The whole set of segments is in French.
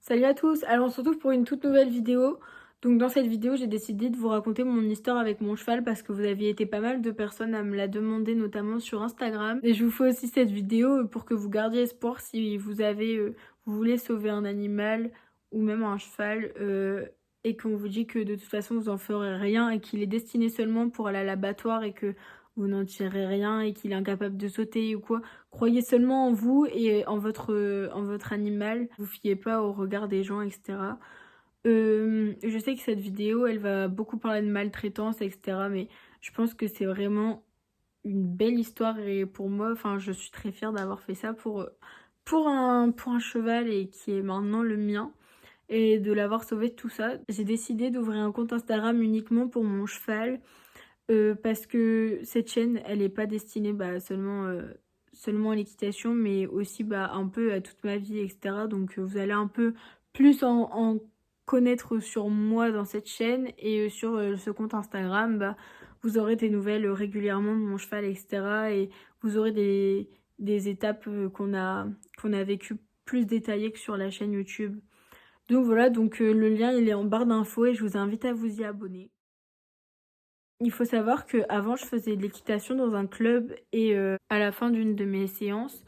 Salut à tous, alors on se retrouve pour une toute nouvelle vidéo. Donc dans cette vidéo j'ai décidé de vous raconter mon histoire avec mon cheval parce que vous aviez été pas mal de personnes à me la demander, notamment sur Instagram. Et je vous fais aussi cette vidéo pour que vous gardiez espoir si vous voulez sauver un animal ou même un cheval et qu'on vous dit que de toute façon vous en ferez rien et qu'il est destiné seulement pour aller à l'abattoir et que vous n'en tirez rien et qu'il est incapable de sauter ou quoi. Croyez seulement en vous et en votre animal. Vous fiez pas au regard des gens, etc. Je sais que cette vidéo, elle va beaucoup parler de maltraitance, etc. Mais je pense que c'est vraiment une belle histoire et pour moi, enfin, je suis très fière d'avoir fait ça pour un cheval et qui est maintenant le mien et de l'avoir sauvé de tout ça. J'ai décidé d'ouvrir un compte Instagram uniquement pour mon cheval parce que cette chaîne, elle est pas destinée seulement à l'équitation, mais aussi un peu à toute ma vie, etc. Donc vous allez un peu plus en connaître sur moi dans cette chaîne et sur ce compte Instagram, vous aurez des nouvelles régulièrement de mon cheval, etc. Et vous aurez des étapes qu'on a vécues plus détaillées que sur la chaîne YouTube. Donc voilà, le lien il est en barre d'infos et je vous invite à vous y abonner. Il faut savoir qu'avant, je faisais de l'équitation dans un club et à la fin d'une de mes séances,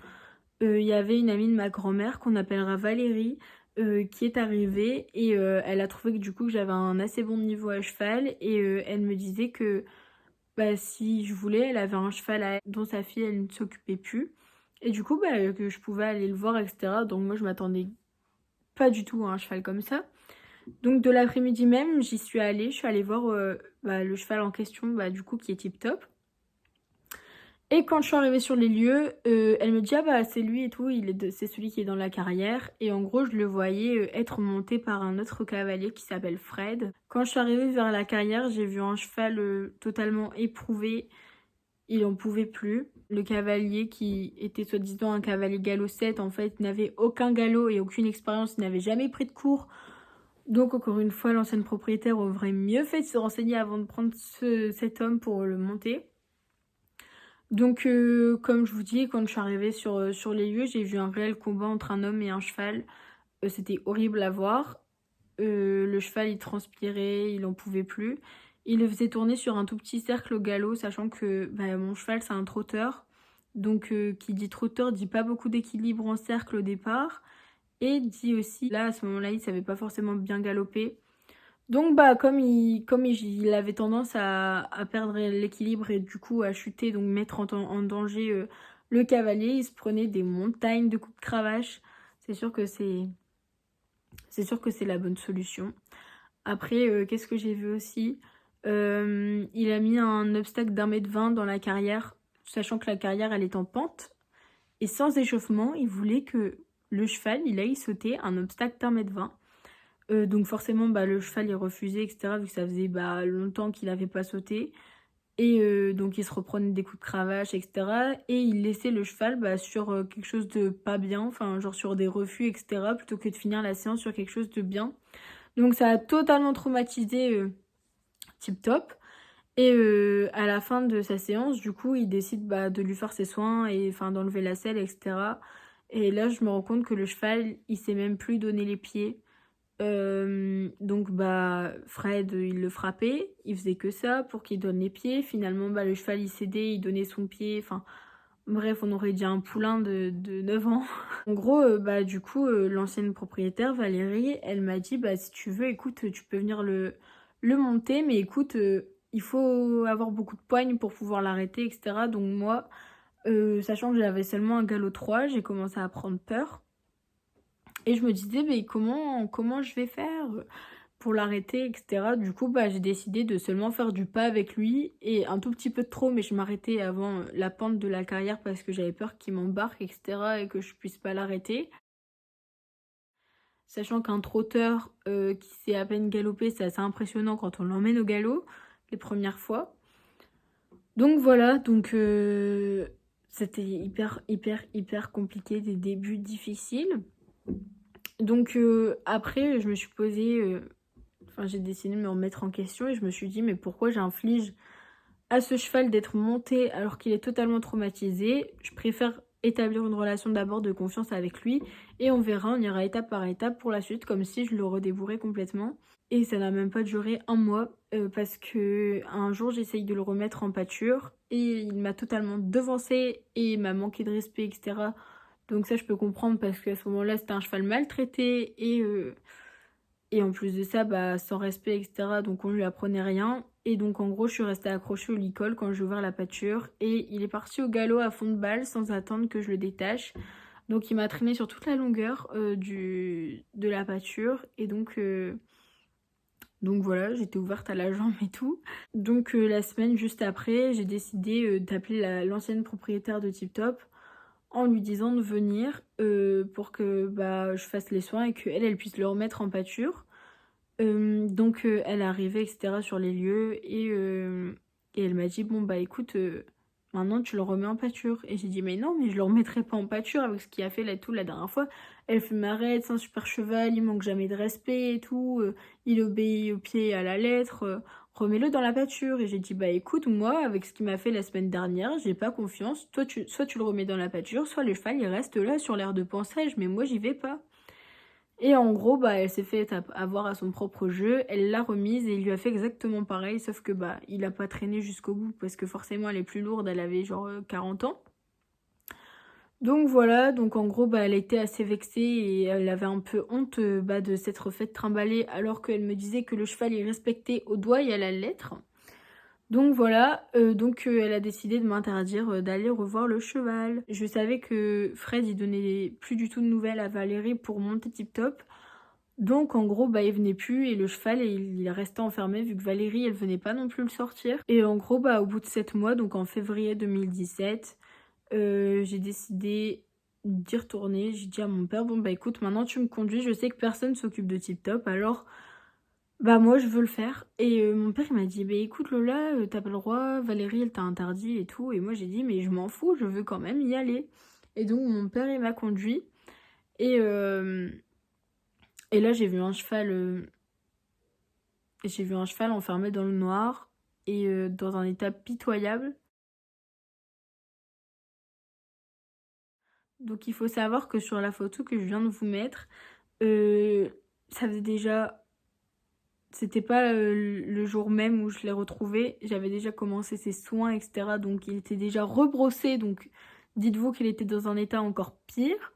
il y avait une amie de ma grand-mère qu'on appellera Valérie, qui est arrivée et elle a trouvé que du coup que j'avais un assez bon niveau à cheval et elle me disait que, si je voulais, elle avait un cheval à elle dont sa fille, elle ne s'occupait plus et du coup, que je pouvais aller le voir et cetera. Donc moi, je m'attendais pas du tout à un cheval comme ça. Donc de l'après-midi même, je suis allée voir le cheval en question, du coup qui est tip top. Et quand je suis arrivée sur les lieux, elle me dit ah c'est lui et tout, c'est celui qui est dans la carrière. Et en gros je le voyais être monté par un autre cavalier qui s'appelle Fred. Quand je suis arrivée vers la carrière, j'ai vu un cheval totalement éprouvé, il en pouvait plus. Le cavalier qui était soi-disant un cavalier galop 7, en fait n'avait aucun galop et aucune expérience, il n'avait jamais pris de cours. Donc encore une fois, l'ancienne propriétaire aurait mieux fait de se renseigner avant de prendre cet homme pour le monter. Donc comme je vous dis, quand je suis arrivée sur les lieux, j'ai vu un réel combat entre un homme et un cheval. C'était horrible à voir. Le cheval, il transpirait, il en pouvait plus. Il le faisait tourner sur un tout petit cercle au galop, sachant que mon cheval, c'est un trotteur. Donc qui dit trotteur dit pas beaucoup d'équilibre en cercle au départ. Et dit aussi, là, à ce moment-là, il savait pas forcément bien galoper. Donc il avait tendance à perdre l'équilibre et du coup à chuter, donc mettre en danger le cavalier, il se prenait des montagnes de coups de cravache. C'est sûr que c'est la bonne solution. Après, qu'est-ce que j'ai vu aussi? Il a mis un obstacle d'1,20 m dans la carrière, sachant que la carrière elle est en pente. Et sans échauffement, il voulait que le cheval il aille sauter un obstacle d'1,20 m. Donc forcément, le cheval il refusait, etc. Vu que ça faisait longtemps qu'il n'avait pas sauté. Et donc il se reprenait des coups de cravache, etc. Et il laissait le cheval sur quelque chose de pas bien, enfin genre sur des refus, etc. Plutôt que de finir la séance sur quelque chose de bien. Donc ça a totalement traumatisé Tip Top. Et à la fin de sa séance, du coup, il décide de lui faire ses soins et enfin d'enlever la selle, etc. Et là, je me rends compte que le cheval, il sait même plus donner les pieds. Fred il le frappait, il faisait que ça pour qu'il donne les pieds. Finalement le cheval il cédait, il donnait son pied, enfin bref on aurait dit un poulain de 9 ans. En gros l'ancienne propriétaire Valérie elle m'a dit si tu veux écoute tu peux venir le monter mais écoute il faut avoir beaucoup de poigne pour pouvoir l'arrêter, etc. Donc moi sachant que j'avais seulement un galop 3, j'ai commencé à prendre peur. Et je me disais, mais comment je vais faire pour l'arrêter, etc. Du coup, j'ai décidé de seulement faire du pas avec lui et un tout petit peu de trop, mais je m'arrêtais avant la pente de la carrière parce que j'avais peur qu'il m'embarque, etc. et que je puisse pas l'arrêter. Sachant qu'un trotteur qui sait à peine galoper, c'est assez impressionnant quand on l'emmène au galop les premières fois. Donc voilà, c'était hyper compliqué, des débuts difficiles. Donc après, je me suis posée, j'ai décidé de me remettre en question et je me suis dit mais pourquoi j'inflige à ce cheval d'être monté alors qu'il est totalement traumatisé? Je préfère établir une relation d'abord de confiance avec lui et on verra, on ira étape par étape pour la suite, comme si je le redébourrais complètement. Et ça n'a même pas duré un mois parce que un jour j'essaye de le remettre en pâture et il m'a totalement devancé et il m'a manqué de respect, etc. Donc ça je peux comprendre parce qu'à ce moment-là c'était un cheval maltraité et en plus de ça, bah, sans respect, etc. Donc on lui apprenait rien. Et donc en gros, je suis restée accrochée au licol quand j'ai ouvert la pâture. Et il est parti au galop à fond de balle sans attendre que je le détache. Donc il m'a traîné sur toute la longueur de la pâture. Et donc voilà, j'étais ouverte à la jambe et tout. Donc la semaine juste après, j'ai décidé d'appeler l'ancienne propriétaire de Tip Top en lui disant de venir pour que bah, je fasse les soins et qu'elle elle puisse le remettre en pâture. Donc elle est arrivée, etc. sur les lieux et elle m'a dit bon bah écoute maintenant tu le remets en pâture. Et j'ai dit mais non mais je le remettrai pas en pâture avec ce qu'il a fait là tout la dernière fois. Elle fait m'arrête, c'est un super cheval, il manque jamais de respect et tout, il obéit au pied et à la lettre, remets-le dans la pâture. Et j'ai dit bah écoute moi avec ce qu'il m'a fait la semaine dernière j'ai pas confiance, toi soit tu le remets dans la pâture, soit le cheval il reste là sur l'air de pansage mais moi j'y vais pas. Et en gros, bah, elle s'est fait avoir à son propre jeu, elle l'a remise et il lui a fait exactement pareil, sauf que bah, il a pas traîné jusqu'au bout parce que forcément elle est plus lourde, elle avait genre 40 ans. Donc voilà, donc en gros, bah, elle était assez vexée et elle avait un peu honte bah, de s'être faite trimballer alors qu'elle me disait que le cheval est respecté au doigt et à la lettre. Donc voilà, elle a décidé de m'interdire d'aller revoir le cheval. Je savais que Fred il donnait plus du tout de nouvelles à Valérie pour monter Tip Top. Donc en gros bah il venait plus et le cheval il restait enfermé vu que Valérie elle venait pas non plus le sortir. Et en gros bah au bout de 7 mois, donc en février 2017, j'ai décidé d'y retourner. J'ai dit à mon père bon bah écoute maintenant tu me conduis, je sais que personne s'occupe de Tip Top alors bah moi je veux le faire. Et mon père il m'a dit bah écoute Lola t'as pas le droit, Valérie elle t'a interdit et tout. Et moi j'ai dit mais je m'en fous, je veux quand même y aller. Et donc mon père il m'a conduit et... Et là, j'ai vu un cheval enfermé dans le noir et dans un état pitoyable. Donc il faut savoir que sur la photo que je viens de vous mettre, euh, ça faisait déjà... C'était pas le jour même où je l'ai retrouvé. J'avais déjà commencé ses soins, etc. Donc il était déjà rebrossé. Donc dites-vous qu'il était dans un état encore pire.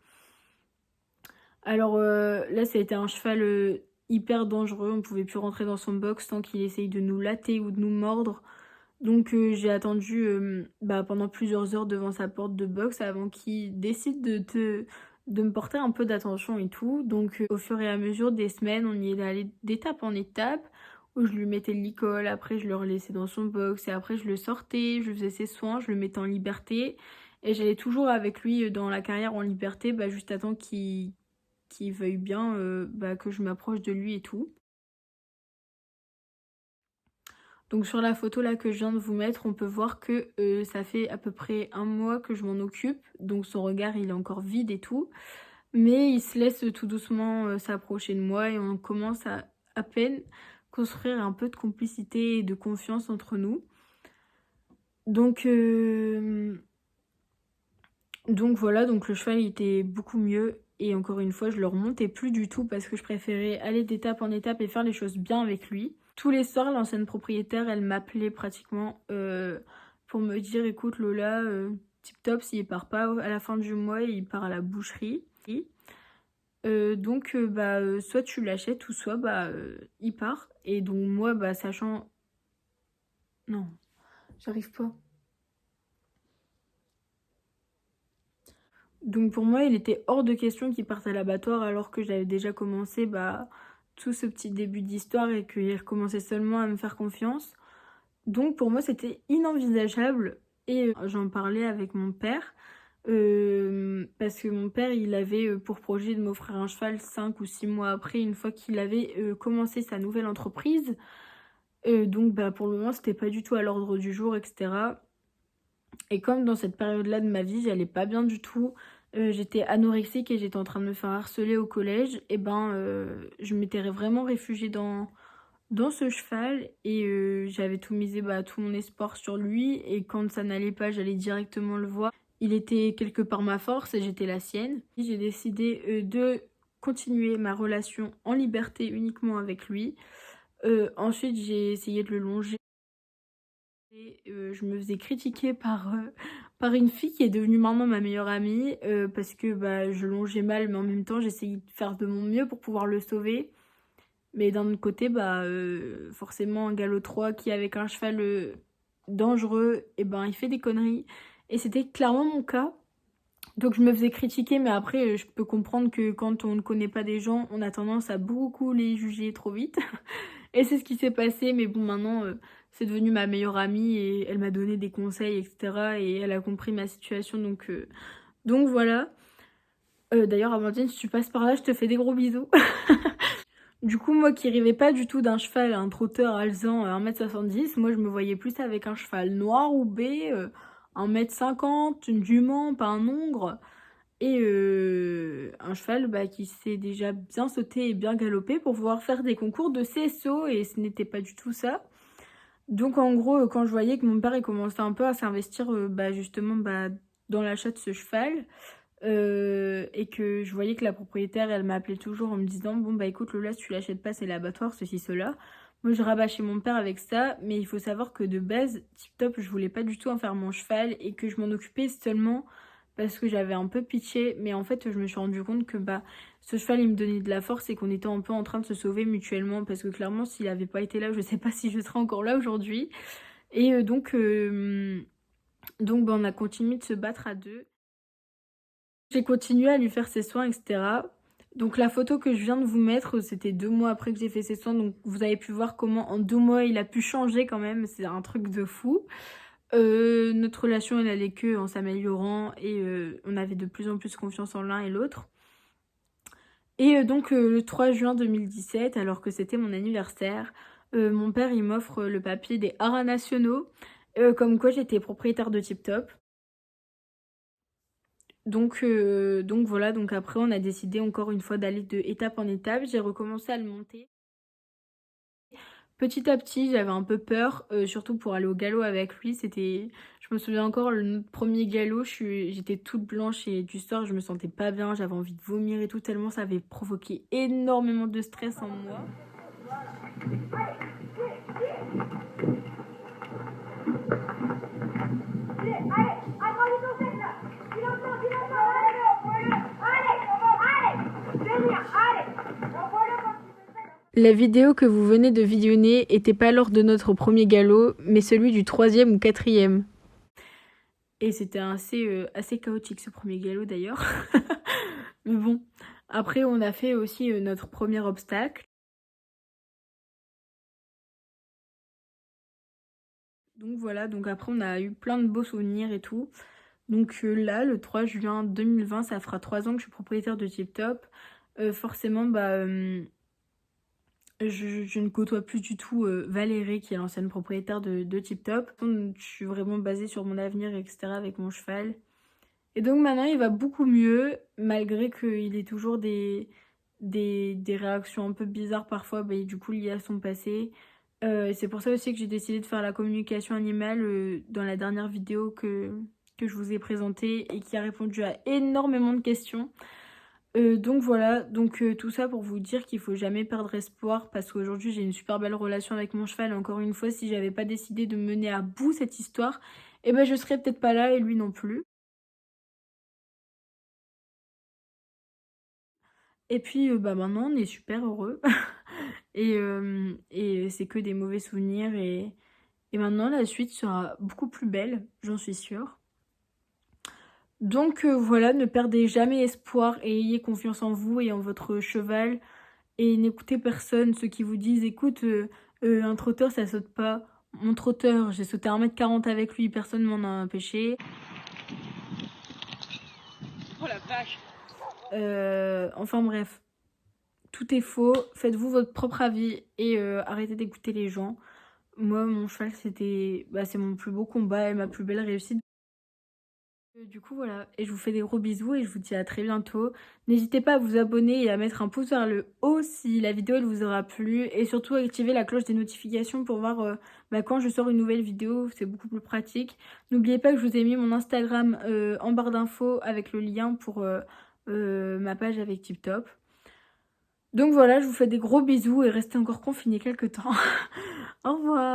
Alors là, ça a été un cheval hyper dangereux. On pouvait plus rentrer dans son box tant qu'il essaye de nous latter ou de nous mordre. Donc j'ai attendu bah, pendant plusieurs heures devant sa porte de box avant qu'il décide de me porter un peu d'attention et tout. Donc au fur et à mesure des semaines, on y est allé d'étape en étape, où je lui mettais le licol, après je le relaissais dans son box, et après je le sortais, je faisais ses soins, je le mettais en liberté. Et j'allais toujours avec lui dans la carrière en liberté, bah, juste à temps qu'il veuille bien bah, que je m'approche de lui et tout. Donc sur la photo là que je viens de vous mettre, on peut voir que ça fait à peu près un mois que je m'en occupe. Donc son regard il est encore vide et tout. Mais il se laisse tout doucement s'approcher de moi et on commence à peine construire un peu de complicité et de confiance entre nous. Donc, donc voilà, donc le cheval il était beaucoup mieux. Et encore une fois, je le remontais plus du tout parce que je préférais aller d'étape en étape et faire les choses bien avec lui. Tous les soirs, l'ancienne propriétaire, elle m'appelait pratiquement pour me dire écoute Lola, Tip Top, s'il part pas à la fin du mois, il part à la boucherie. Soit tu l'achètes ou soit bah il part. Et donc moi, bah sachant... Non, j'arrive pas. Donc pour moi, il était hors de question qu'il parte à l'abattoir alors que j'avais déjà commencé bah, tout ce petit début d'histoire et qu'il recommençait seulement à me faire confiance. Donc pour moi, c'était inenvisageable et j'en parlais avec mon père parce que mon père, il avait pour projet de m'offrir un cheval 5 ou 6 mois après, une fois qu'il avait commencé sa nouvelle entreprise. Donc bah, pour le moment, c'était pas du tout à l'ordre du jour, etc. Et comme dans cette période-là de ma vie, j'allais pas bien du tout, j'étais anorexique et j'étais en train de me faire harceler au collège, et ben je m'étais vraiment réfugiée dans ce cheval et j'avais tout misé, bah, tout mon espoir sur lui. Et quand ça n'allait pas, j'allais directement le voir. il était quelque part ma force et j'étais la sienne. J'ai décidé de continuer ma relation en liberté uniquement avec lui. Ensuite, j'ai essayé de le longer. Et je me faisais critiquer par une fille qui est devenue maintenant ma meilleure amie, parce que, bah, je longeais mal, mais en même temps, j'essayais de faire de mon mieux pour pouvoir le sauver. Mais d'un autre côté, bah, forcément, un galop 3 qui est avec un cheval, dangereux et ben, il fait des conneries et c'était clairement mon cas. Donc je me faisais critiquer, mais après, je peux comprendre que quand on ne connaît pas des gens, on a tendance à beaucoup les juger trop vite. Et c'est ce qui s'est passé, mais bon, maintenant, c'est devenu ma meilleure amie et elle m'a donné des conseils, etc. Et elle a compris ma situation, donc voilà. D'ailleurs, Amandine, si tu passes par là, je te fais des gros bisous. Du coup, moi qui rêvais pas du tout d'un cheval, un trotteur alezan 1,70 m, moi je me voyais plus avec un cheval noir ou bé, 1,50 m, une jument, pas un hongre. Et un cheval bah, qui sait déjà bien sauter et bien galoper pour pouvoir faire des concours de CSO, et ce n'était pas du tout ça. Donc en gros, quand je voyais que mon père il commençait un peu à s'investir bah, justement bah, dans l'achat de ce cheval, et que je voyais que la propriétaire elle m'appelait toujours en me disant bon bah écoute Lola, si tu l'achètes pas c'est l'abattoir, ceci, cela. Moi je rabâchais mon père avec ça, mais il faut savoir que de base, Tip Top, je voulais pas du tout en faire mon cheval et que je m'en occupais seulement parce que j'avais un peu pitié, mais en fait je me suis rendu compte que bah ce cheval il me donnait de la force et qu'on était un peu en train de se sauver mutuellement, parce que clairement s'il avait pas été là, je sais pas si je serais encore là aujourd'hui. Et donc bah, on a continué de se battre à deux. J'ai continué à lui faire ses soins, etc. Donc la photo que je viens de vous mettre, c'était 2 mois après que j'ai fait ses soins. Donc vous avez pu voir comment en 2 mois il a pu changer quand même. C'est un truc de fou. Notre relation elle allait que en s'améliorant et on avait de plus en plus confiance en l'un et l'autre. Et donc le 3 juin 2017, alors que c'était mon anniversaire, mon père il m'offre le papier des haras nationaux, comme quoi j'étais propriétaire de Tip Top. Donc voilà, donc après on a décidé encore une fois d'aller de étape en étape. J'ai recommencé à le monter. Petit à petit, j'avais un peu peur, surtout pour aller au galop avec lui. Je me souviens encore, notre premier galop, j'étais toute blanche et du sort, je me sentais pas bien, j'avais envie de vomir et tout, tellement ça avait provoqué énormément de stress en moi. La vidéo que vous venez de visionner était pas lors de notre premier galop, mais celui du 3e ou 4e. Et c'était assez chaotique ce premier galop d'ailleurs. Mais bon, après on a fait aussi notre premier obstacle. Donc voilà, donc après on a eu plein de beaux souvenirs et tout. Donc là, le 3 juin 2020, ça fera 3 ans que je suis propriétaire de Tip Top. Forcément, bah... je ne côtoie plus du tout Valérie, qui est l'ancienne propriétaire de Tip Top. Je suis vraiment basée sur mon avenir, etc. avec mon cheval. Et donc maintenant, il va beaucoup mieux, malgré qu'il ait toujours des réactions un peu bizarres parfois, bah, du coup liées à son passé. C'est pour ça aussi que j'ai décidé de faire la communication animale dans la dernière vidéo que je vous ai présentée et qui a répondu à énormément de questions. Donc voilà, donc tout ça pour vous dire qu'il faut jamais perdre espoir, parce qu'aujourd'hui j'ai une super belle relation avec mon cheval. Et encore une fois, si j'avais pas décidé de mener à bout cette histoire, eh ben je serais peut-être pas là et lui non plus. Et puis bah maintenant on est super heureux et c'est que des mauvais souvenirs, et maintenant la suite sera beaucoup plus belle, j'en suis sûre. Donc voilà, ne perdez jamais espoir et ayez confiance en vous et en votre cheval. Et n'écoutez personne, ceux qui vous disent écoute, un trotteur ça saute pas. Mon trotteur, j'ai sauté 1,40 m avec lui, personne m'en a empêché. Oh la vache. Enfin bref, tout est faux, faites-vous votre propre avis et arrêtez d'écouter les gens. Moi, mon cheval, c'est mon plus beau combat et ma plus belle réussite. Du coup voilà, et je vous fais des gros bisous et je vous dis à très bientôt. N'hésitez pas à vous abonner et à mettre un pouce vers le haut si la vidéo elle vous aura plu et surtout activer la cloche des notifications pour voir quand je sors une nouvelle vidéo, c'est beaucoup plus pratique. N'oubliez pas que je vous ai mis mon Instagram en barre d'infos avec le lien pour ma page avec TipTop. Donc voilà, je vous fais des gros bisous et restez encore confinés quelques temps. Au revoir.